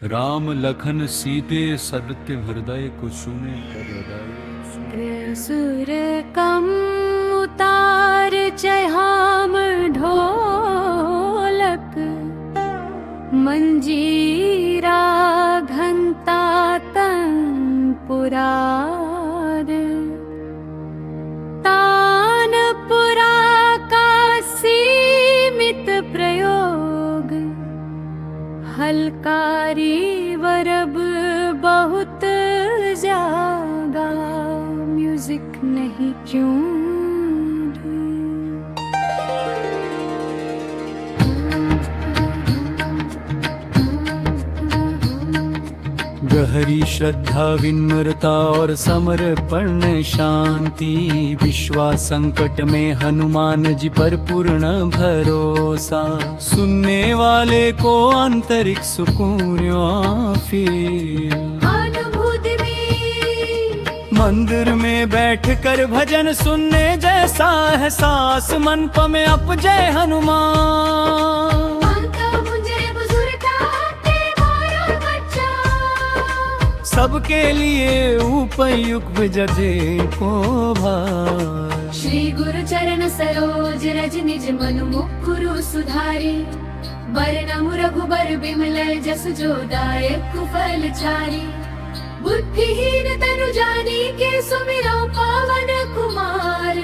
राम लखन सीते सत्य हृदय कुसुमे कर हृदय। सुर कम उतार चहाम ढोलक मंजीरा घंटा तनपुरार तानपुरा का सीमित प्रयोग हलकारी वरब बहुत ज्यादा म्यूजिक नहीं क्यों गहरी श्रद्धा विनम्रता और समर्पण शांति विश्वास संकट में हनुमान जी पर पूर्ण भरोसा सुनने वाले को आंतरिक सुकून फील अनुभूति में मंदिर में बैठकर भजन सुनने जैसा एहसास मन में अप जय हनुमान सबके लिए उपयुक्त जजे को भार। श्री गुरु चरण सरोज रज निज मनु मुकुरु सुधारे बरनमु रघुबर बिमल जस जो दायक फल चारि बुद्धिहीन तनु जानी के सुमिरो पावन कुमार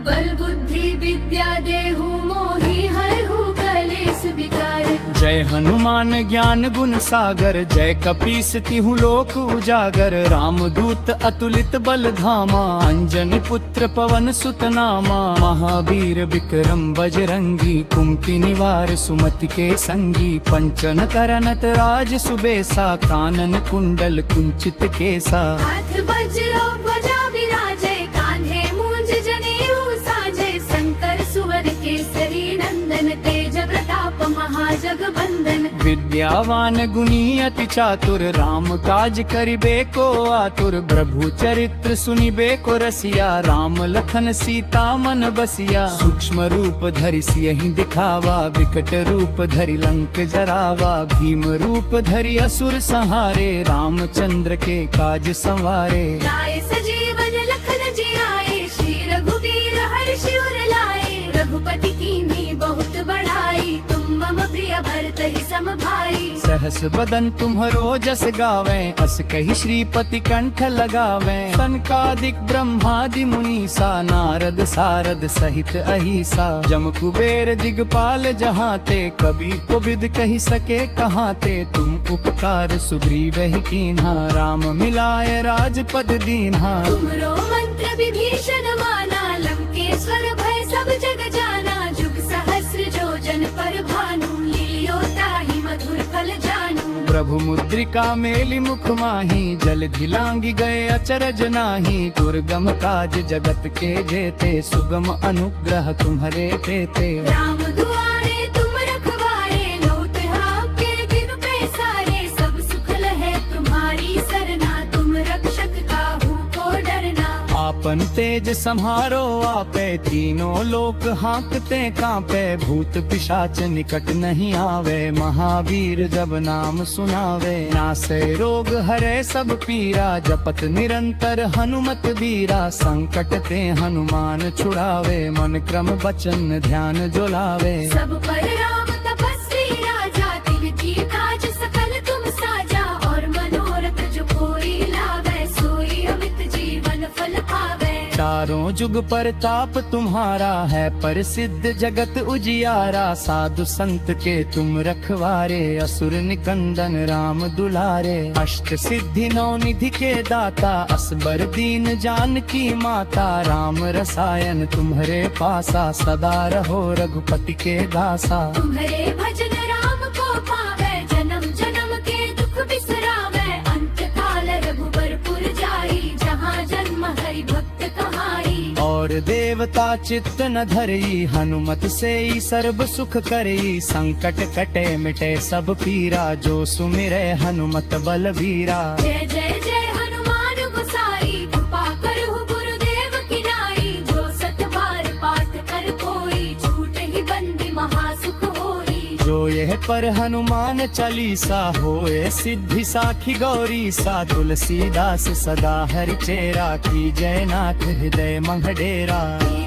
बल बुद्धि विद्या देहु मोहि हरहु कलेस विकार। जय हनुमान ज्ञान गुण सागर जय कपीस तिहु लोक उजागर रामदूत अतुलित बल धामा अंजनी पुत्र पवन सुत नामा महावीर विक्रम बजरंगी कुंती निवार सुमति के संगी पंचन करनत राज सुबेसा कानन कुंडल कुंचित केसा हाथ वज्रो ध्वजा विराजे कान्हे मूंज जनेऊ साजे शंकर सुवर केसरी नंदन तेज प्रताप महाजगबंदन विद्यावान गुणी अति चातुर राम काज करिबे को आतुर प्रभु चरित्र सुनिबे को रसिया राम लखन सीता मन बसिया सूक्ष्म रूप धरि सियहि दिखावा विकट रूप धरि लंक जरावा भीम रूप धरि असुर संहारे रामचंद्र के काज संवारे। लाए सजीवन लखन जी आए श्री रघुवीर हर्षि उर लाए रघुपति कीन्ही बहुत बढ़ाई तुम मम प्रिय भरत ही सम भाई। सहस बदन तुम्हरो जस गावे अस कहि श्रीपति कंठ लगावे सनकादिक ब्रह्मादि मुनीसा नारद सारद सहित अहिसा जम कुबेर दिगपाल जहाँ ते कभी कोविद कहि सके कहाँ ते तुम उपकार सुग्रीव ही कीन्हा राम मिलाए राजपद दीन्हा। तुमरो मंत्र विभीषण माना लंकेश्वर भय सब जग जाना जुग सहस्र जो जन पर भानु लील्यो ताहि मधुर फल जानू। प्रभु मुद्रिका मेलि मुख माही जल धिलांगी गए अचरज नाही दुर्गम काज जगत के जेते सुगम अनुग्रह तुम्हारे तेते। राम दुआरे तुम रखवारे लोट आपके बिनु पैसारे सब सुख लहे तुम्हारी सरना तुम रक्षक काहू को डरना। आपन तेज सम्हारो आपे तीनों लोक हाँकते कांपे भूत पिशाच निकट नहीं आवे महावीर जब नाम सुनावे नासे रोग हरे सब पीरा जपत निरंतर हनुमत वीरा संकट ते हनुमान छुड़ावे मन क्रम वचन ध्यान जोलावे। सब पर राम तपस्वी राजा तिनकी काज सकल तुम साजा और मनोरथ जो कोई लावे सोई अमित जीवन फल पावे। चारों जुग परताप तुम्हारा है प्रसिद्ध जगत उजियारा साधु संत के तुम रखवारे असुर निकंदन राम दुलारे अष्ट सिद्धि नौ निधि के दाता असबर दीन जानकी माता राम रसायन तुम्हारे पासा सदा रहो रघुपति के दासा। तुम्हारे भजन राम को पावे जन्म जन्म के दुख बिसरावे अंत काल रघुबर पुर जाई जहाँ जन्म हरि भक्त कहाई। और देवता चित्त न धरई हनुमत से ही सर्व सुख करई संकट कटे मिटे सब पीरा जो सुमिरे हनुमत बलवीरा। जय जय जय हनुमान गोसाई कृपा करहु गुरुदेव की नाई जो सत बार पाठ कर कोई छूट ही बंदी महासुख होई। जो यह पर हनुमान चालीसा होए सिद्धि साखी गौरी सा तुलसीदास सदा हरि चेरा की जयनाथ हृदय मंगडेरा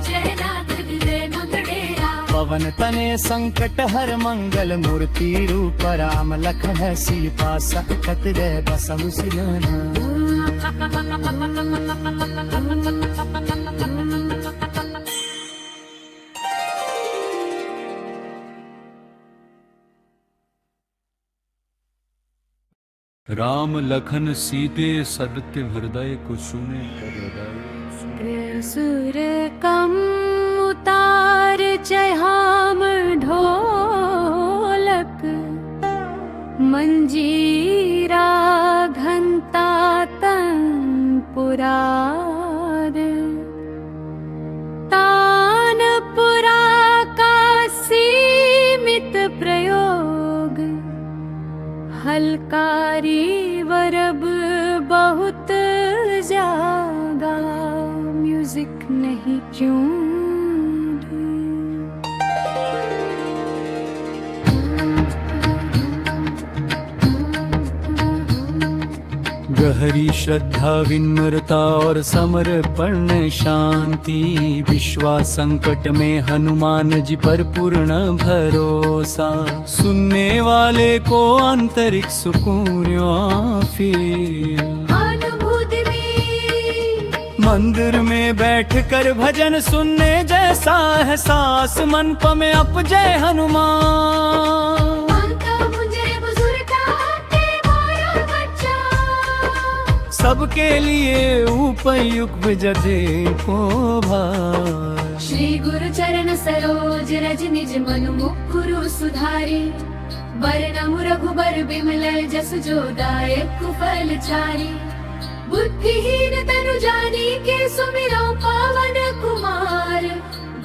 जयनाथ हृदय मंगडेरा पवन तने संकट हर मंगल मूर्ति रूप राम लखन सीता सकत रे बसहु सिरना राम लखन सीते सत्य हृदय को सुने कर हृदय सुर कम उतार चहाम ढोलक मंजीरा घंटा तंपुरार तानपुरा का सीमित प्रयोग हलकारी वरब बहुत जागा म्यूजिक नहीं क्यों गहरी श्रद्धा विनम्रता और समर्पण शांति विश्वास संकट में हनुमान जी पर पूर्ण भरोसा सुनने वाले को आंतरिक सुकून फिर अनुभूति में मंदिर में बैठकर भजन सुनने जैसा एहसास मन में अप जय हनुमान सबके लिए उपयुक्त जदे को भार श्री गुरु चरण सरोज रज निज मनु मुकुरु सुधारी वरनम रघुबर बिमल जस जो दायक फल चारी बुद्धिहीन तनु जानी के सुमिरो पावन कुमार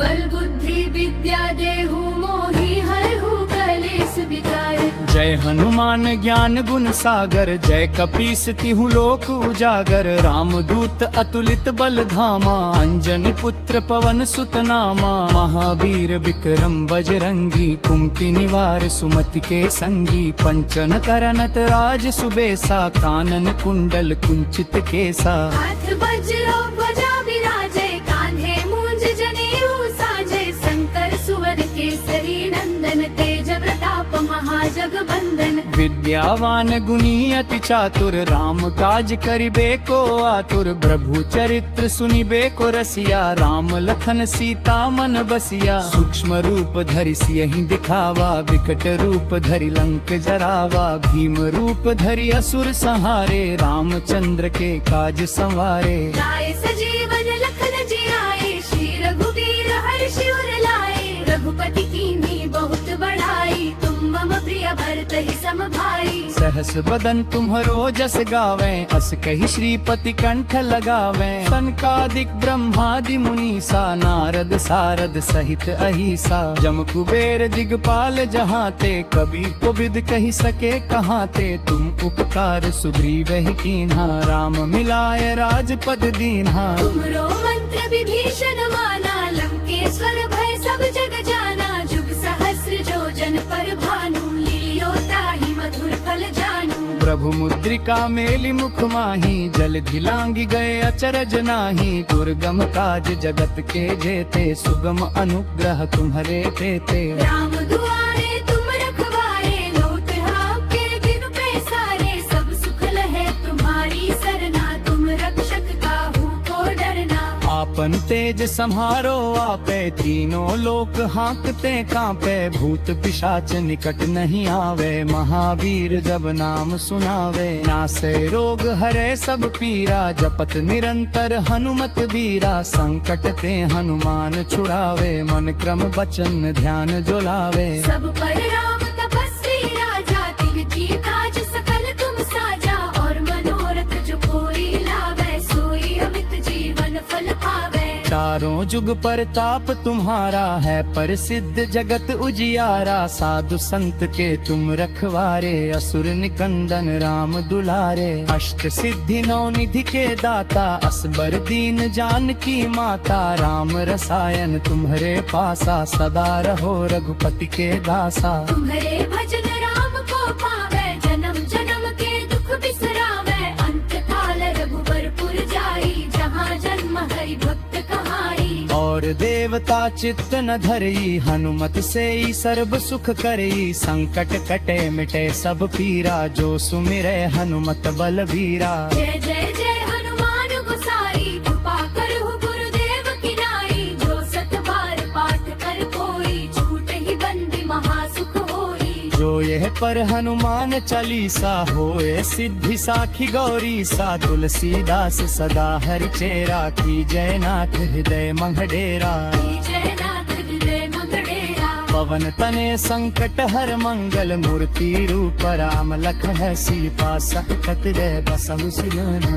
बल बुद्धि विद्या देहु मोहि हरहु कलेस विकार जय हनुमान ज्ञान गुण सागर जय कपीस तिहु लोक उजागर रामदूत अतुलित बल धामा अंजनी पुत्र पवन सुत नामा महावीर विक्रम बजरंगी कुमति निवार सुमति के संगी पंचन करनत राज सुबेसा कानन कुंडल कुंचित केसा हाथ वज्रो ध्वजा विराजे कान्हे मूंज जनेऊ साजे शंकर सुवन केसरी नंदन तेज प्रताप महाजगबंदन विद्यावान गुणी अति चातुर राम काज करिबे को आतुर प्रभु चरित्र सुनिबे को रसिया राम लखन सीता मन बसिया सूक्ष्म रूप धरि सियहि दिखावा विकट रूप धरि लंक जरावा भीम रूप धरि असुर संहारे रामचंद्र के काज संवारे लाए सजीवन लखन जियाए श्री रघुवीर हर्षि उर लाए रघुपति कीन्ही बहुत बड़ाई तुम मम प्रिय भरत ही सम भाई सहस बदन तुम्हरो जस गावे अस कही श्रीपति कंठ लगावे सनकादिक ब्रह्मादि मुनीसा नारद सारद सहित अहिसा जम कुबेर दिगपाल जहाते कभी को विद कही सके कहाते तुम उपकार सुग्रीव ही कीन्हा राम मिलाए राजपद दीन्हा तुमरो मंत्र विभीषण माना लंकेश्वर भय सब जग जाना जुग सहस्र जो जन पर भानु लील्यो ताहि मधुर फल जानू प्रभु मुद्रिका मेलि मुख माही जल धिलांगी गए अचरज नाही दुर्गम काज जगत के जेते सुगम अनुग्रह तुम्हारे देते राम दुआरे तुम रखवारे लोट आपके दिन पैसारे सब सुख लहे तुम्हारी सरना तुम रक्षक काहू को डरना आपन तेज सम्हारो आपे तीनों लोक हाँकते कांपे भूत पिशाच निकट नहीं आवे महावीर जब नाम सुनावे नासे रोग हरे सब पीरा जपत निरंतर हनुमत बीरा संकट ते हनुमान छुड़ावे मन क्रम बचन ध्यान जो लावे सब पर राम तपस्वी राजा तिनकी काज सकल तुम साजा और मनोरथ जो कोई लावे सोई अमित जीवन फल पावे चार चारों जुग परताप तुम्हारा है, प्रसिद्ध जगत उजियारा। साधु संत के तुम रखवारे, असुर निकंदन राम दुलारे। अष्ट सिद्धि नौ निधि के दाता, असबर दीन जानकी माता। राम रसायन तुम्हारे पासा, सदा रहो रघुपति के दासा। तुम्हारे भजन राम को पावे, जन्म जन्म के दुख बिसरावे। अंत काल रघुबरपुर जाई, जहाँ जन्म हरि भक्त कहाई। और देवता चित्त न धरई, हनुमत से ही सर्व सुख करई। संकट कटे मिटे सब पीरा, जो सुमिरे हनुमत बलबीरा। जय जय जय हनुमान गोसाई, कृपा करहु गुरुदेव की नाई। जो सत बार पाठ कर कोई, छूट ही बंदी महासुख होई। जो यह पर हनुमान चालीसा, होए सिद्धि साखी गौरी सा। तुलसीदास सदा हरि चेरा, की जय नाथ हृदय मंगडेरा। जय नाथ हृदय मंगड़ेरा। पवन तने संकट हर मंगल, मूर्ति रूप राम लखन सीता। सकत जय बसहु सिरना।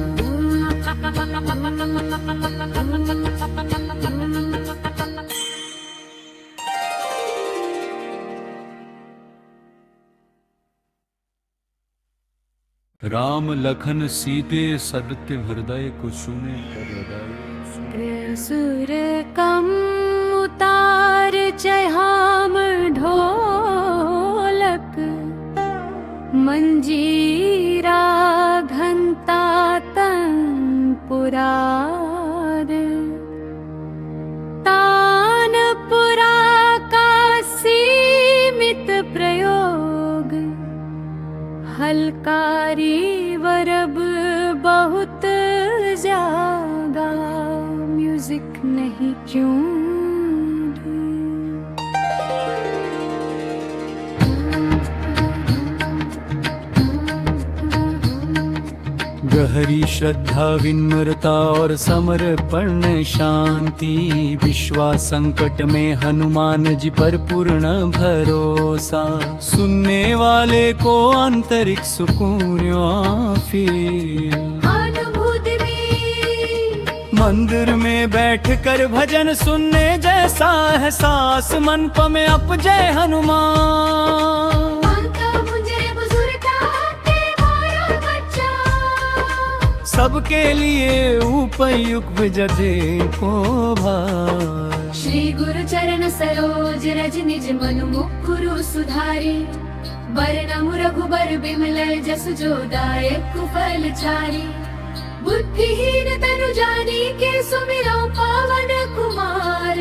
राम लखन सीते सदत्य हृदय कुसुने कर हृदय। सुर कम उतार चहाम ढोलक, मंजीरा घंटा तंपुरार। तानपुरा का सीमित प्रयोग, हलकारी वरब बहुत जागा। म्यूजिक नहीं क्यों गहरी श्रद्धा विनम्रता और समर्पण शांति। विश्वास संकट में हनुमान जी पर पूर्ण भरोसा। सुनने वाले को आंतरिक सुकून फील। अनुभूति में मंदिर में बैठ कर भजन सुनने जैसा एहसास। मन में अप जय हनुमान। सबके लिए उपयुक्त जदे को भार। श्री गुरु चरण सरोज रज निज मनु मुकुरु सुधारे। बरनमु रघुबर बिमल जसु जो दायक फल चारि। बुद्धिहीन तनु जानी के सुमिरो पावन कुमार।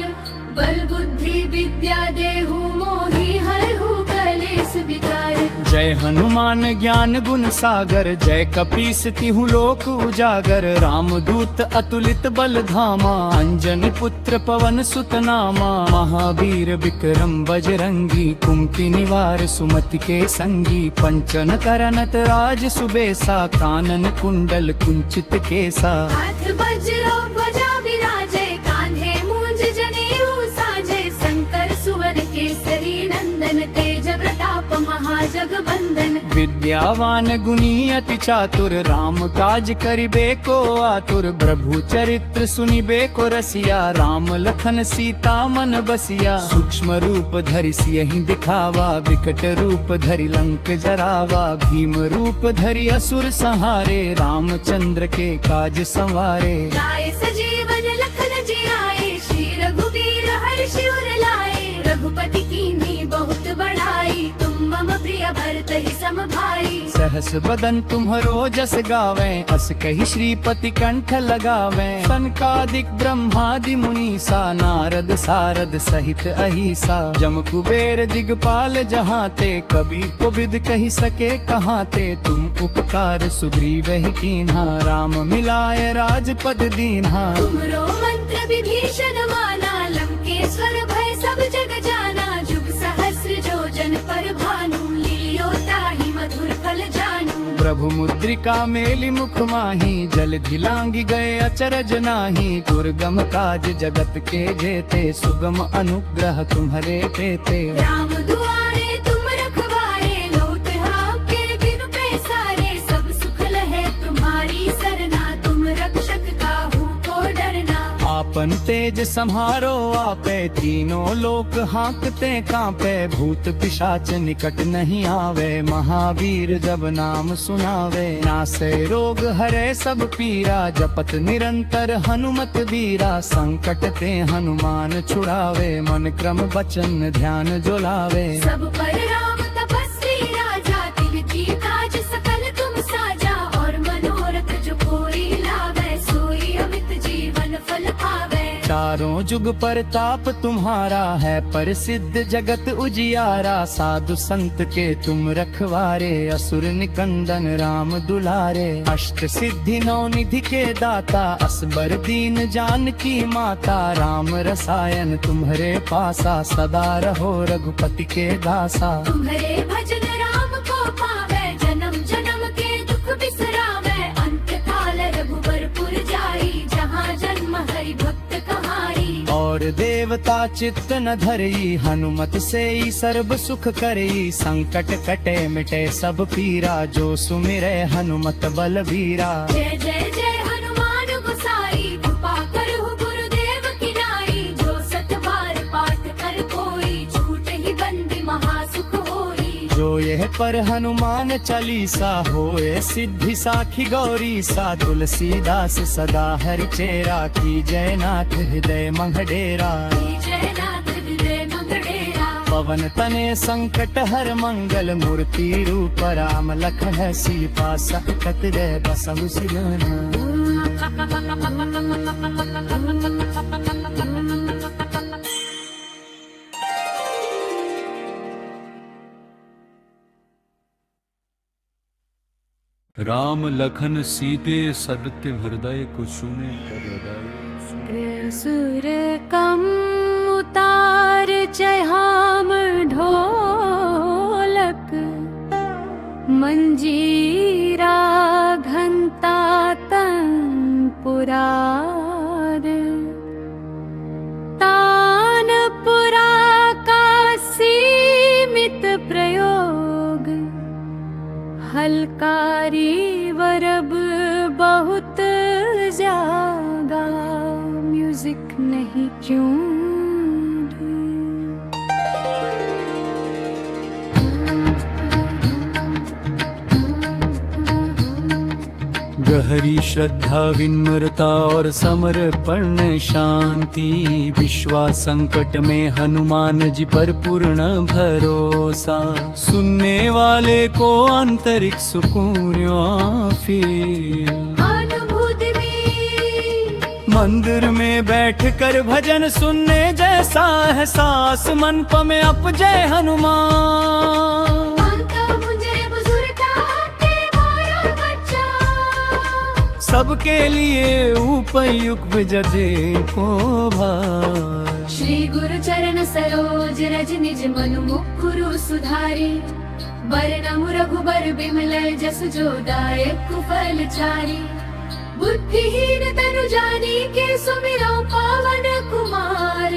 बल बुद्धि विद्या देहु मोहि हरहु कलेस विकार। जय हनुमान ज्ञान गुण सागर, जय कपीस तिहु लोक उजागर। रामदूत अतुलित बल धामा, अंजनी पुत्र पवन सुत नामा। महावीर विक्रम बजरंगी, कुमति निवार सुमति के संगी। पंचन करनत राज सुबेसा, कानन कुंडल कुंचित केसा। हाथ वज्रो ध्वजा विराजे, कांधे मूंज जनेऊ साजे। शंकर सुवन केसरी नंदन, तेज प्रताप महाजगबंदन। विद्यावान गुणी अति चातुर, राम काज करिबे को आतुर। प्रभु चरित्र सुनिबे को रसिया, राम लखन सीता मन बसिया। सूक्ष्म रूप धरि सियहि दिखावा, विकट रूप धरि लंक जरावा। भीम रूप धरि असुर संहारे, रामचंद्र के काज संवारे। लाए सजीवन लखन जियाए, श्री रघुवीर हर्षि उर लाए। रघुपति कीन्ही बहुत बड़ाई, तुम मम प्रिय भरत ही सम भाई। सहस बदन तुम्हरो जस गावे, अस कहि श्रीपति कंठ लगावे। सनकादिक ब्रह्मादि मुनीसा, नारद सारद सहित अहिसा। जम कुबेर दिगपाल जहाँ ते, कबि कोबिद कहि सके कहाँ ते। तुम उपकार सुग्रीव ही कीन्हा, राम मिलाए राजपद दीन्हा। तुमरो मंत्र विभीषण माना, लंकेश्वर भय सब जग जाना। जुग सहस्र जो जन पर भानु, लील्यो ताहि मधुर फल जानू। प्रभु मुद्रिका मेलि मुख माही, जल धिलांगी गए अचरज नाही। दुर्गम काज जगत के जेते, सुगम अनुग्रह तुम्हारे तेते। राम दुआरे तुम रखवारे, लोट आपके बिनु पैसारे। सब सुख लहे तुम्हारी सरना, तुम रक्षक काहू को डरना। आप आपन तेज सम्हारो आपे, तीनों लोक हाँकते कांपे, भूत पिशाच निकट नहीं आवे, महावीर जब नाम सुनावे, नासे रोग हरे सब पीरा, जपत निरंतर हनुमत वीरा, संकट ते हनुमान छुड़ावे, मन क्रम वचन ध्यान जो लावे। सब पर राम तपस्वी राजा, तिनकी काज सकल तुम साजा, और मनोरथ जो कोई लावे, सोई अमित जीवन फल पावे। चारों जुग परताप तुम्हारा है, प्रसिद्ध जगत उजियारा, साधु संत के तुम रखवारे, असुर निकंदन राम दुलारे, अष्ट सिद्धि नौ निधि के दाता, असबर दीन जानकी माता, राम रसायन तुम्हारे पासा, सदा रहो रघुपति के दासा। तुम्हारे भजन राम को पावे, जन्म जन्म के दुख बिसरावे, अंत काल रघुबरपुर जाई, जहाँ जन्म हरि भक्त कहाई। और देवता चित्त न धरई, हनुमत से ही सर्व सुख करई, संकट कटे मिटे सब पीरा, जो सुमिरे हनुमत बलबीरा। जय जय जय हनुमान गोसाई, कृपा करहु गुरुदेव की नाई, जो सत बार पाठ कर कोई, छूट ही बंदी महासुख होई। जो यह पर हनुमान चालीसा, होए सिद्धि साखी गौरी सा, तुलसीदास सदा हरि चेरा, की जय नाथ हृदय मंगडेरा। जय नाथ हृदय मंगडेरा। पवन तने संकट हर मंगल, मूर्ति रूप राम लखन सीता, सकत रे बसहु सिरना। राम लखन सीते सदत्य हृदय कुसुने हृदय। सुर कम उतार जहाम ढोलक, मंजीरा घंटा तंपुरार, तानपुरा का सीमित प्रयोग, हलकारी वरब बहुत जागा, म्यूजिक नहीं क्यों गहरी श्रद्धा विनम्रता और समर्पण शांति, विश्वास संकट में हनुमान जी पर पूर्ण भरोसा, सुनने वाले को आंतरिक सुकून फील। अनुभूति में मंदिर में बैठकर भजन सुनने जैसा एहसास, मन में अप जय हनुमान। सबके लिए उपयुक्त जजे को भार। श्री गुरु चरण सरोज रज निज मनु मुकुरु सुधारी, बरनमु रघुबर बिमल जसु जो दायक फल चारी, बुद्धिहीन तनु जानी के सुमिरौ पावन कुमार,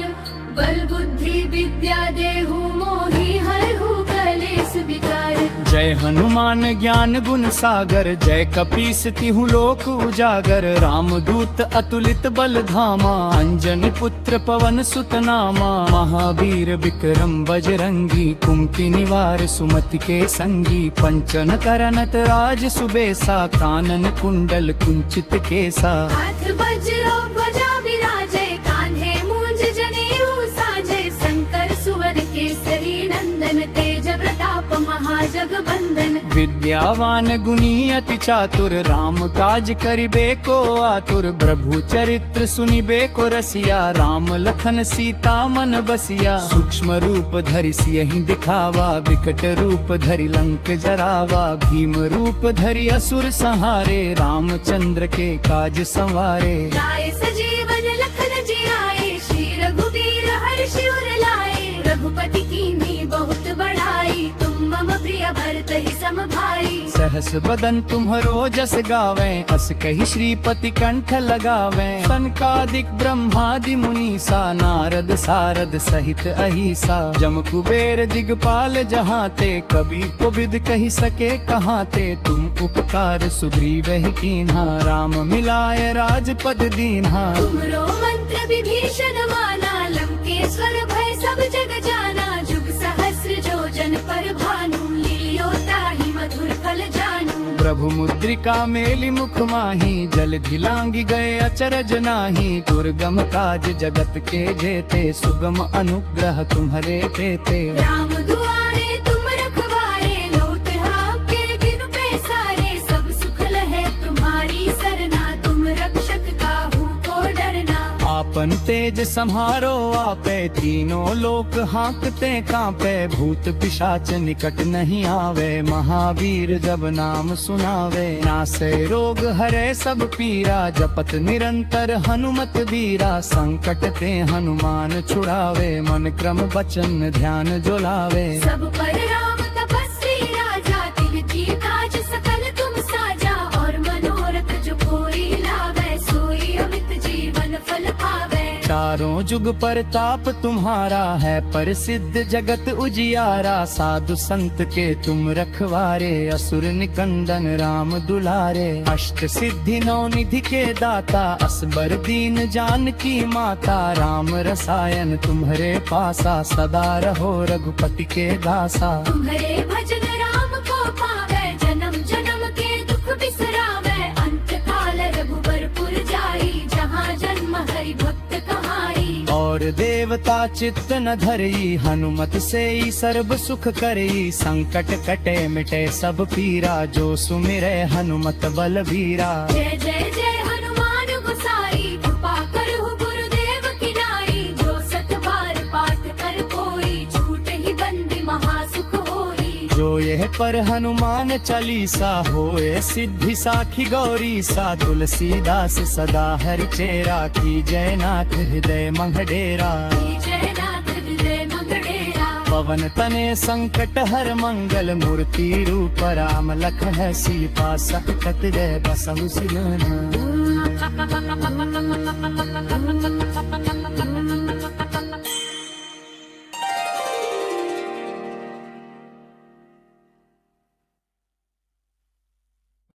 बल बुद्धि विद्या देहु मोहि हरहु कलेस विकार। जय हनुमान ज्ञान गुण सागर, जय कपीस तिहु लोक उजागर, रामदूत अतुलित बल धामा, अंजनी पुत्र पवन सुत नामा, महावीर विक्रम बजरंगी, कुमति निवार सुमति के संगी, पंचन करनत राज सुबेसा, कानन कुंडल कुंचित केसा। हाथ वज्र ध्वजा विराजे, कान्हे मूंज जनेऊ साजे, शंकर सुवन केसरी नंदन, तेज प्रताप महाजगबंदन। विद्यावान गुणी अति चातुर, राम काज करिबे को आतुर, प्रभु चरित्र सुनिबे को रसिया, राम लखन सीता मन बसिया, सूक्ष्म रूप धरि सियहि दिखावा, विकट रूप धरि लंक जरावा, भीम रूप धरि असुर संहारे, रामचंद्र के काज संवारे। लाए सजीवन लखन जियाए, श्री रघुवीर हर्षि उर लाए, रघुपति कीन्ही बहुत बड़ाई, तुम राम प्रिय भरत ही सम भाई। सहस बदन तुम्हरो जस गावे, अस कही श्रीपति कंठ लगावे। सनकादिक ब्रह्मादि मुनीसा, नारद सारद सहित अहिसा। जम कुबेर दिगपाल जहाँ ते, कभी को विद कही सके कहाँ ते। तुम उपकार सुग्रीव ही कीन्हा, राम मिलाए राजपद दीन्हा। तुमरो मंत्र विभीषण माना, लंकेश्वर भय सब जग जाना। जुग सहस्र जो जन पर भानु, लील्यो ताहि मधुर फल जानू। प्रभु मुद्रिका मेली मुख माही, जल धिलांगी गए अचरज नाही। दुर्गम काज जगत के जेते, सुगम अनुग्रह तुम्हरे तेते। राम दुआरे तुम रखवारे, लोट आपके बिनु पैसारे। सब सुख लहे तुम्हारी सरना, तुम रक्षक काहू को डरना। आपन तेज सम्हारो आपे, तीनों लोक हाँकते कांपे। भूत पिशाच निकट नहीं आवे, महावीर जब नाम सुनावे। नासे रोग हरे सब पीरा, जपत निरंतर हनुमत बीरा। संकट ते हनुमान छुड़ावे, मन क्रम वचन ध्यान जुलावे। सब पर राम तपस्वी राजा, तिनकी काज सकल तुम साजा। और मनोरथ जो कोई लावे, सोई अमित जीवन फल पावे। चारों जुग परताप तुम्हारा है, प्रसिद्ध जगत उजियारा। साधु संत के तुम रखवारे, असुर निकंदन राम दुलारे। अष्ट सिद्धि नौ निधि के दाता, असबर दीन जानकी माता। राम रसायन तुम्हारे पासा, सदा रहो रघुपति के दासा। तुम्हारे भजन राम को पावे, जन्म जन्म के दुख बिसरावे। अंत काल रघुबर पुर जाई, जहाँ जन्म हरि भक्त कहाई। और देवता चित्त न धरई, हनुमत से ही सर्व सुख करई। संकट कटे मिटे सब पीरा, जो सुमिरे हनुमत बलबीरा। जय जय जय हनुमान गोसाई, कृपा करहु गुरुदेव की नाई। जो सत बार पाठ कर कोई, छूट ही बंदी महासुख होई। जो यह पर हनुमान चालीसा, होए सिद्धि साखी गौरी सा। तुलसीदास सदा हरि चेरा, की जय नाथ हृदय मंगडेरा। जय नाथ हृदय मंगडेरा। पवन तने संकट हर मंगल, मूर्ति रूप राम लखन सीता। सकट जय बसहु सिलना।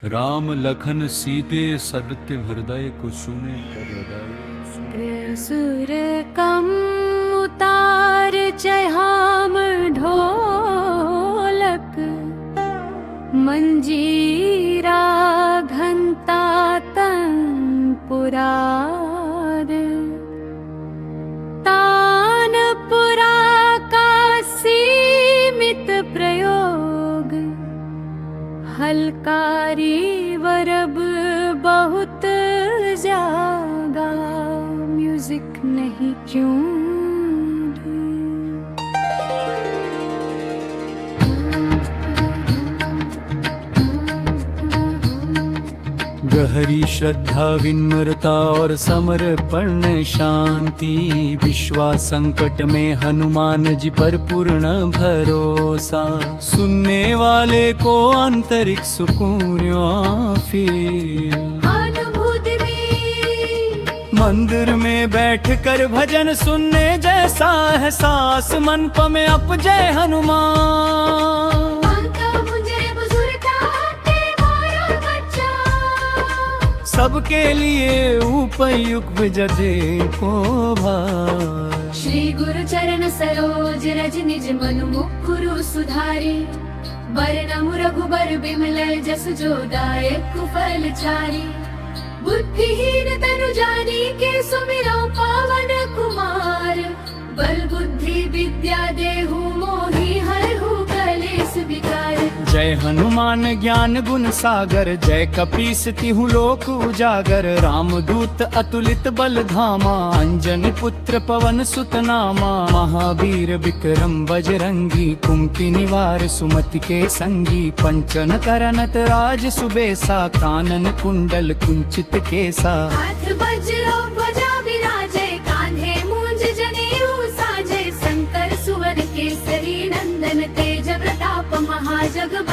राम लखन सीते सदत्य हृदय को सुने कर हृदय। सुर कम उतार चहाम ढोलक, मंजीरा घंटा तनपुरार। तानपुरा का सीमित प्रयोग, हलकारी वरब बहुत जागा। म्यूजिक नहीं क्यों गहरी श्रद्धा विनम्रता और समर्पण शांति। विश्वास संकट में हनुमान जी पर पूर्ण भरोसा। सुनने वाले को आंतरिक सुकून फील। अनुभूति में मंदिर में बैठकर भजन सुनने जैसा एहसास। मन प में अप जय हनुमान। सबके लिए उपयुक्त जदे को भार। श्री गुरु चरण सरोज रज निज मनु मुकुरु सुधारे। बरनम रघुबर बिमल जस जो दायक फल चारि। बुद्धिहीन तनु जानी के सुमिरो पावन कुमार। बल बुद्धि विद्या देहु मोहि हरहु कलेस विकार। जय हनुमान ज्ञान गुण सागर। जय कपीस तिहु लोक उजागर। रामदूत अतुलित बल धामा। अंजनी पुत्र पवन सुत नामा। महावीर विक्रम बजरंगी। कुमति निवार सुमति के संगी। पंचन करनत राज सुबेसा। कानन कुंडल कुंचित केसा। हाथ वज्र ध्वजा विराजे। कान्हे मूंज जनेऊ साजे। शंकर सुवन केसरी नंदन तेज प्रताप महा।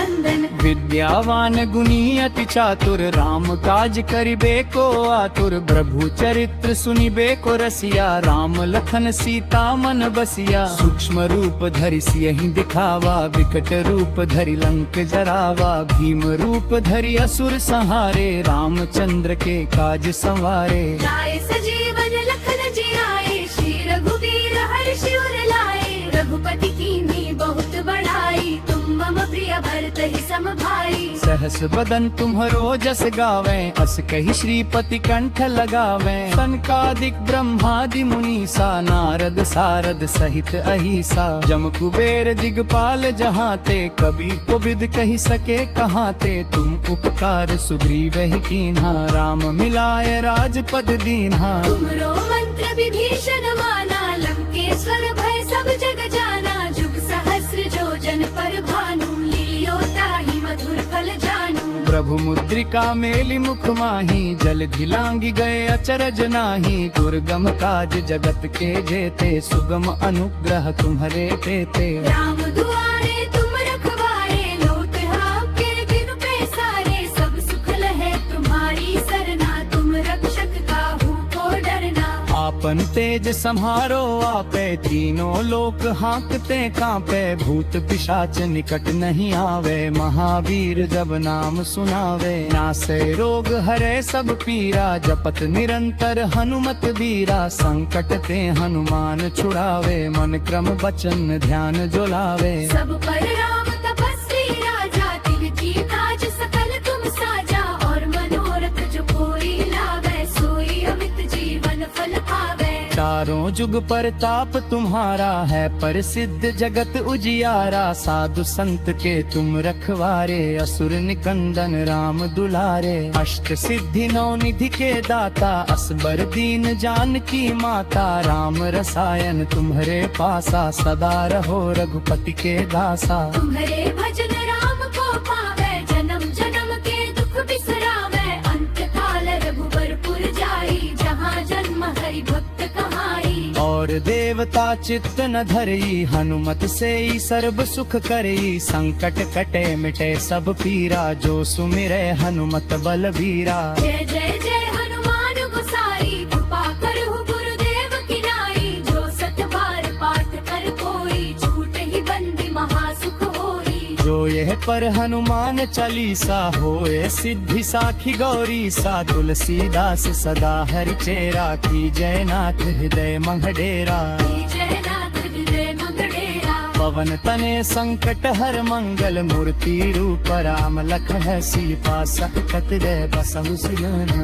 वंदन। विद्यावान गुणी अति चातुर, राम काज करिबे को आतुर। प्रभु चरित्र सुनिबे को रसिया, राम लखन सीता मन बसिया। सूक्ष्म रूप धरि सियहि दिखावा, विकट रूप धरि लंक जरावा। भीम रूप धरि असुर संहारे, रामचंद्र के काज संवारे। लाए सजीवन लखन जियाए, श्री रघुवीर हर्षि उर लाए। रघुपति कीन्ही बहुत बड़ाई, तुम मम प्रिय भरत ही सम भाई। सहस बदन तुम्हरो जस गावे, अस कहि श्रीपति कंठ लगावे। सनकादिक ब्रह्मादि मुनीसा, नारद सारद सहित अहिसा। जम कुबेर दिगपाल जहाते, कबि कोबिद कहि सके कहाते। तुम उपकार सुग्रीव ही कीन्हा, राम मिलाए राजपद दीन्हा। तुमरो मंत्र विभीषण माना, लंकेश्वर भय सब जग जाना। जुग सहस्र जो जन पर भानु, लियो ताहि मधुर फल जानू। प्रभु मुद्रिका मेलि मुख माही, जल धिलांगी गए अचरज नाही। दुर्गम काज जगत के जेते, सुगम अनुग्रह तुम्हरे तेते। राम दुआरे तुम रखवारे, लोक आपके बिनु पैसारे। सब सुख लहे तुम्हारी सरना, तुम रक्षक काहू को डरना। आपन तेज सम्हारो आपे, तीनों लोक हाँकते कांपे। भूत पिशाच निकट नहीं आवे, महावीर जब नाम सुनावे। नासे रोग हरे सब पीरा, जपत निरंतर हनुमत बीरा। संकट ते हनुमान छुड़ावे, मन क्रम वचन ध्यान जो लावे। सब पर राम तपस्वी राजा, तिनकी काज सकल तुम साजा। और मनोरथ जो कोई लावे, सोई अमित जीवन फल पावे। चारों जुग परताप तुम्हारा है, प्रसिद्ध जगत उजियारा। साधु संत के तुम रखवारे, असुर निकंदन राम दुलारे। अष्ट सिद्धि नौ निधि के दाता, असबर दीन जानकी माता। राम रसायन तुम्हरे पासा, सदा रहो रघुपति के दासा। तुम्हारे भजन राम को पावे, जन्म जन्म के दुख बिसरावे। अंत काल रघुबर पुर जाई, जहाँ जन्म हरि भक्त कहाई। और देवता चित्त न धरई, हनुमत से ही सर्व सुख करई। संकट कटे मिटे सब पीरा, जो सुमिरे हनुमत बलबीरा। जय जय जय हनुमान गोसाई, कृपा करहु गुरुदेव की नाई। जो सत बार पाठ कर कोई, छूट ही बंदी महासुख होई। जो यह पर हनुमान चालीसा, होए सिद्धि साखी गौरी सा। तुलसीदास सदा हरि चेरा, की जय नाथ हृदय मंगडेरा। जय नाथ हृदय मंगड़ेरा। पवन तने संकट हर मंगल, मूर्ति रूप राम लखन सीता। सकत रे बसहु सियना।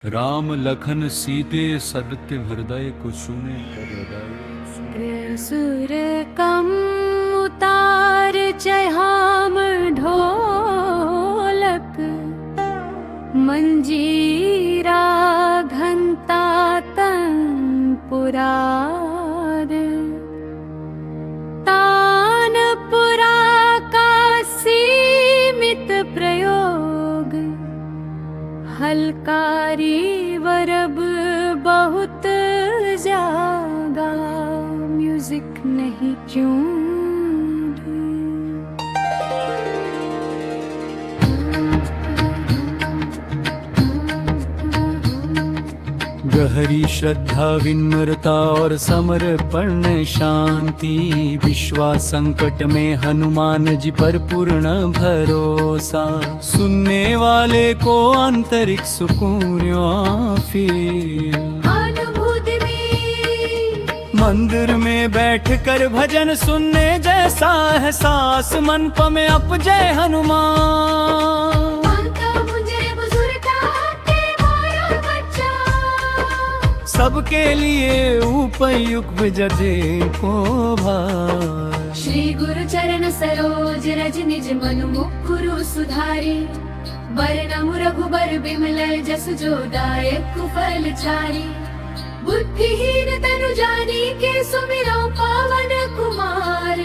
राम लखन सीते सदत्य हृदय को सुने कर हृदय। सुर कम उतार चहाम ढोलक, मंजीरा घंटा तनपुरार। तानपुरा का सीमित प्रयोग, हलकारी वरब बहुत जागा। म्यूजिक नहीं क्यों गहरी श्रद्धा विनम्रता और समर्पण शांति। विश्वास संकट में हनुमान जी पर पूर्ण भरोसा। सुनने वाले को आंतरिक सुकून फिर। अनुभूति में मंदिर में बैठकर भजन सुनने जैसा एहसास। मन में अप जय हनुमान। सबके लिए उपयुक्त जजे को भाई। श्री गुरु चरण सरोज रज निज मनु मुकुरु सुधारी। बरनमु रघुबर बिमल जसु जो दायक फल चारी। बुद्धिहीन तनु जानी के सुमिरो पावन कुमार।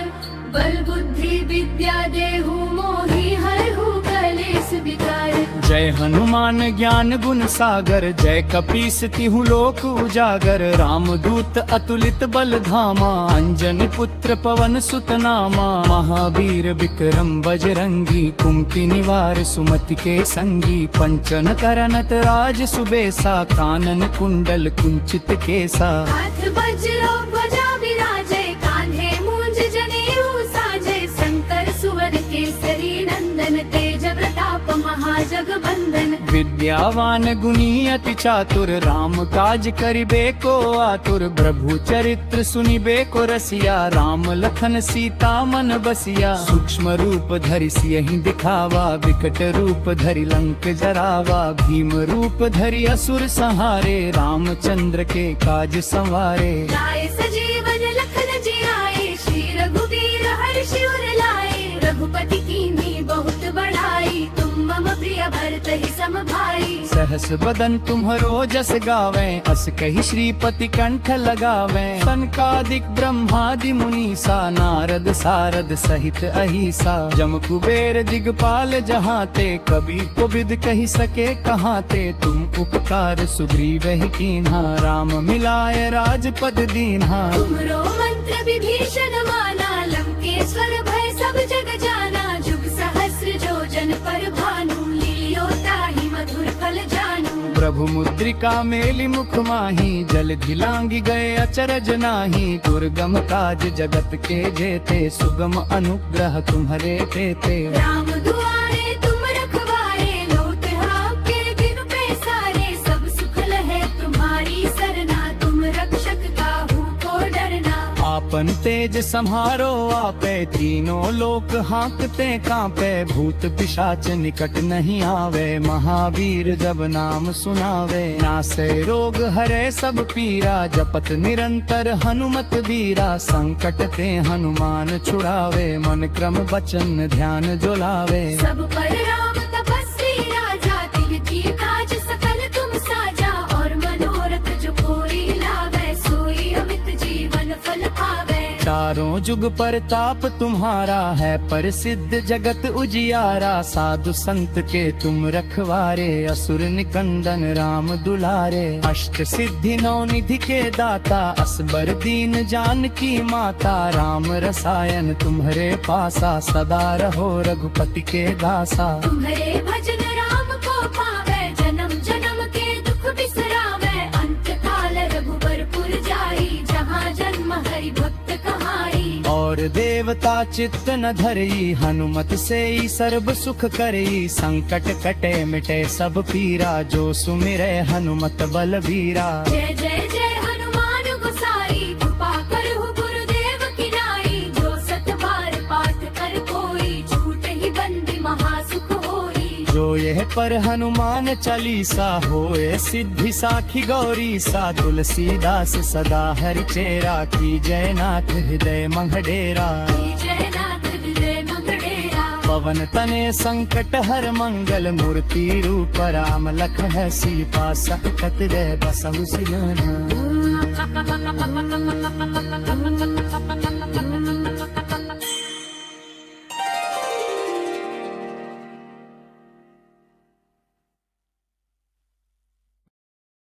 बल बुद्धि विद्या देहु मोहि हरहु कलेस विकार। जय हनुमान ज्ञान गुण सागर, जय कपीस तिहु लोक उजागर। रामदूत अतुलित बल धामा, अंजनी पुत्र पवन सुत नामा। महावीर विक्रम बजरंगी, कुमति निवार सुमति के संगी। पंचन करनत राज सुबेसा, कानन कुंडल कुंचित केसा। हाथ वज्रो ध्वजा विराजे, कान्हे मूंज जनेऊ साजे। शंकर सुवन केसरी नंदन, तेज प्रताप महाजगबंदन। विद्यावान गुणी अति चातुर, राम काज करिबे को आतुर। प्रभु चरित्र सुनिबे को रसिया, राम लखन सीता मन बसिया। सूक्ष्म रूप धरि सियहि दिखावा, विकट रूप धरि लंक जरावा। भीम रूप धरि असुर संहारे, रामचंद्र के काज संवारे। लाए सजीवन लखन जियाए, श्री रघुवीर हर्षि उर लाए। रघुपति कीन्ही बहुत बड़ाई, तुम मम प्रिय भरत ही सम भाई। सहस बदन तुम्हरो जस गावे, अस कहि श्रीपति कंठ लगावे। सनकादिक ब्रह्मादि मुनीसा, नारद सारद सहित अहिसा। जम कुबेर दिगपाल जहाते, कबि कोबिद कहि सके कहाते। तुम उपकार सुग्रीव ही कीन्हा, राम मिलाए राजपद दीन्हा। तुमरो मंत्र विभीषण माना, लंकेश्वर भय सब जग जाना। जुग सहस्र जो जन पर भानु, लील्यो ताहि मधुर फल जानू। प्रभु मुद्रिका मेलि मुख माही, जल धिलांगी गए अचरज नाही। दुर्गम काज जगत के जेते, सुगम अनुग्रह तुम्हरे तेते। राम दुआरे तुम रखवारे, लोट आपके दिन पैसारे। सब सुख लहे तुम्हारी सरना, तुम रक्षक काहू को डरना। आपन तेज सम्हारो आपे, तीनों लोक हाँकते कांपे। भूत पिशाच निकट नहीं आवे, महावीर जब नाम सुनावे। नासे रोग हरे सब पीरा, जपत निरंतर हनुमत वीरा। संकट ते हनुमान छुड़ावे, मन क्रम वचन ध्यान जो लावे। सब पर राम तपस्वी राजा, तिनकी काज सकल तुम साजा। और मनोरथ जो कोई लावे, सोई अमित जीवन फल पावे। चारों जुग परताप तुम्हारा है, प्रसिद्ध जगत उजियारा। साधु संत के तुम रखवारे, असुर निकंदन राम दुलारे। अष्ट सिद्धि नौ निधि के दाता, असबर दीन जानकी माता। राम रसायन तुम्हरे पासा, सदा रहो रघुपति के दासा। तुम्हारे भजन राम को पावे, जन्म जन्म के दुख बिसरावे। अंत काल रघुबर पुर जाई, जहाँ जन्म हरि भक्त कहाई। और देवता चित्त न धरई, हनुमत से ही सर्व सुख करई। संकट कटे मिटे सब पीरा, जो सुमिरे हनुमत बलबीरा। जय जय जय हनुमान गोसाई, कृपा करहु गुरुदेव की नाई। जो सत बार पाठ कर कोई, छूट ही बंदी महासुख होई। जो यह पर हनुमान चालीसा, होए सिद्धि साखी गौरी सा। तुलसीदास सदा हरि चेरा, की जय नाथ हृदय मंगडेरा। जय नाथ हृदय मंगड़ेरा। पवन तने संकट हर मंगल, मूर्ति रूप राम लखन सीता। सकत रे बसहु सियना।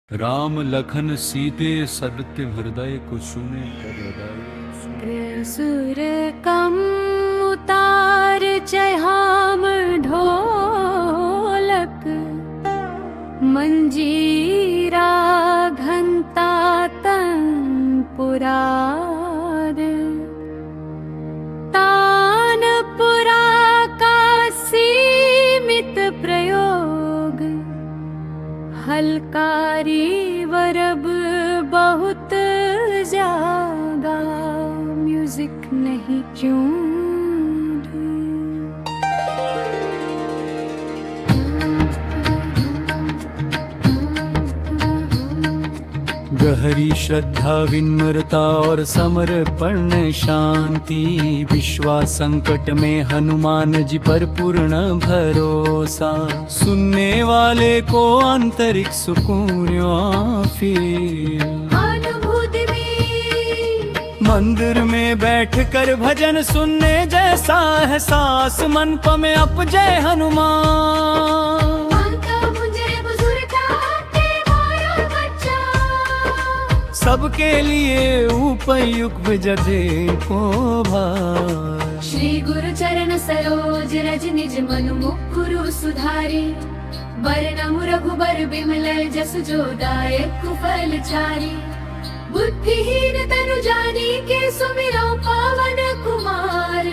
राम लखन सीते सदत्य हृदय को सुने हृदय। सुर कम उतार चहाम ढोलक, मंजीरा घंटा तनपुरार। तानपुरा का सीमित प्रयोग, हलकारी वरब बहुत जागा। म्यूजिक नहीं क्यों गहरी श्रद्धा विनम्रता और समर्पण शांति। विश्वास संकट में हनुमान जी पर पूर्ण भरोसा। सुनने वाले को आंतरिक सुकून फिर अनुभूति में मंदिर में बैठकर भजन सुनने जैसा एहसास। मन में अप जय हनुमान। सबके लिए उपयुक्त जदे को भार। श्री गुरु चरण सरोज रज निज मनु मुकुरु सुधारे, वरनम रघुबर बिमल जसु जो दायक फल चारि। बुद्धिहीन तनु जानी के सुमिरो पावन कुमार,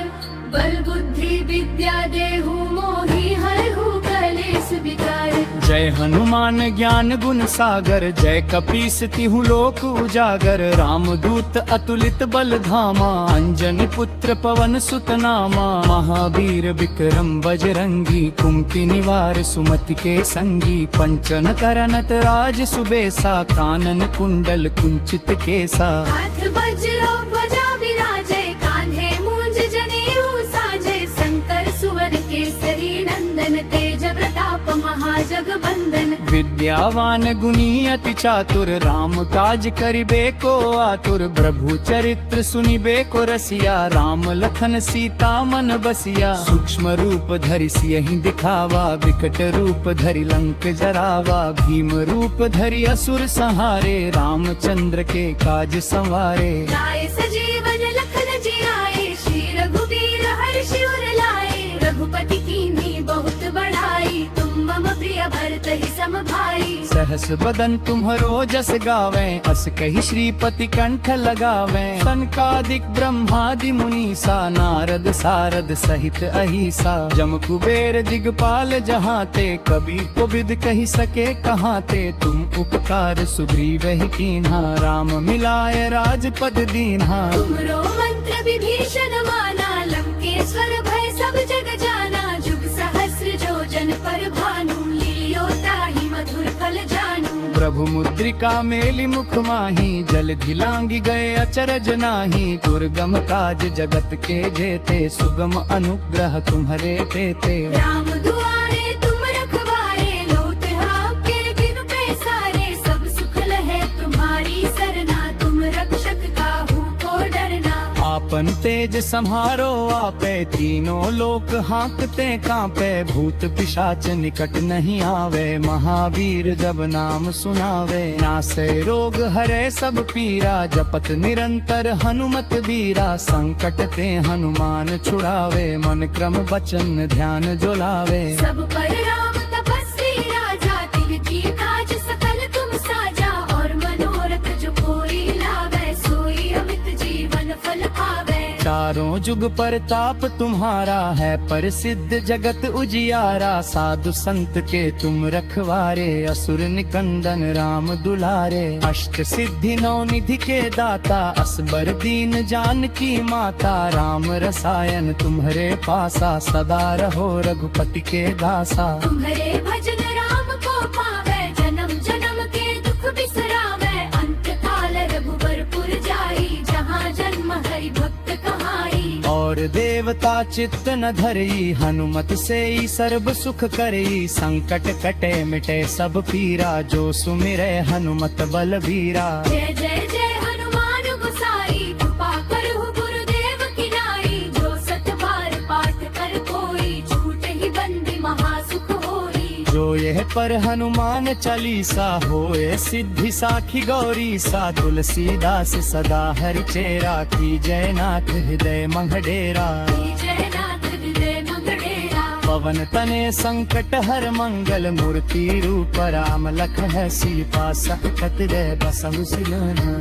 बल बुद्धि विद्या देहु मोहि हरहु कलेस विकार। जय हनुमान ज्ञान गुण सागर, जय कपीस तिहु लोक उजागर। रामदूत अतुलित बल धामा, अंजनी पुत्र पवन सुत नामा। महावीर विक्रम बजरंगी, कुमति निवार सुमति के संगी। पंचन करनत राज सुबेसा, कानन कुंडल कुंचित केसा। हाथ वज्र ध्वजा विराजे, कान्हे मूंज जनेऊ साजे। शंकर सुवन केसरी नंदन, तेज प्रताप महाजगबंदन। विद्यावान गुणी अति चातुर, राम काज करिबे को आतुर। प्रभु चरित्र सुनिबे को रसिया, राम लखन सीता मन बसिया। सूक्ष्म रूप धरि सियहि दिखावा, विकट रूप धरि लंक जरावा। भीम रूप धरि असुर संहारे, रामचंद्र के काज संवारे। लाए सजीवन लखन जियाए, श्री रघुवीर हर्षि उर लाए। रघुपति कीन्ही बहुत बड़ाई, तुम मम प्रिय भरत ही सम भाई। सहस बदन तुम्हरो जस गावे, अस कही श्रीपति कंठ लगावे। सनकादिक ब्रह्मादि मुनीसा, नारद सारद सहित अहिसा। जम कुबेर दिगपाल जहाते, कबीर को बिद कही सके कहाते। तुम उपकार सुग्रीव ही कीन्हा, राम मिलाए राजपद दीन्हा। तुमरो मंत्र विभीषण माना, लंकेश्वर भय सब जग जाना। जुग सहस्र जो जन पर भानु, लील्यो ताहि मधुर फल जानू। प्रभु मुद्रिका मेली मुख माही, जल धिलांगी गए अचरज नाही। दुर्गम काज जगत के जेते, सुगम अनुग्रह तुम्हरे तेते। राम दुआरे तुम रखवारे, लोट आपके बिनु पैसारे। सब सुख लहे तुम्हारी सरना, तुम रक्षक काहू को डरना। आपन तेज सम्हारो आपे, तीनों लोक हाँकते कांपे। भूत पिशाच निकट नहीं आवे, महावीर जब नाम सुनावे। नासे रोग हरे सब पीरा, जपत निरंतर हनुमत बीरा। संकट ते हनुमान छुड़ावे, मन क्रम वचन ध्यान जुलावे। सब पर राम तपस्वी राजा, तिनकी काज सकल तुम साजा। और मनोरथ जो कोई लावे, सोई अमित जीवन फल पावे। चारों जुग परताप तुम्हारा है, प्रसिद्ध जगत उजियारा। साधु संत के तुम रखवारे, असुर निकंदन राम दुलारे। अष्ट सिद्धि नौ निधि के दाता, असबर दीन जानकी माता। राम रसायन तुम्हरे पासा, सदा रहो रघुपति के दासा। तुम्हारे भजन राम को पावे, जन्म जन्म के दुख बिसरावे। अंत काल रघुबर पुर जाई, जहाँ जन्म हरि भक्त कहाई। और देवता चित्त न धरई, हनुमत से ही सर्व सुख करई। संकट कटे मिटे सब पीरा, जो सुमिरे हनुमत बलबीरा। जय जय जय हनुमान गोसाई, कृपा करहु गुरुदेव की नाई। जो सत बार पाठ कर कोई, छूट ही बंदी महासुख होई। जो यह पर हनुमान चालीसा, होए सिद्धि साखी गौरी सा। तुलसीदास सदा हरि चेरा, की जय नाथ हृदय मंगडेरा। जय नाथ हृदय मंगड़ेरा। पवन तने संकट हर मंगल, मूर्ति रूप राम लखन सीता। सकत रे बसहु सिलोना।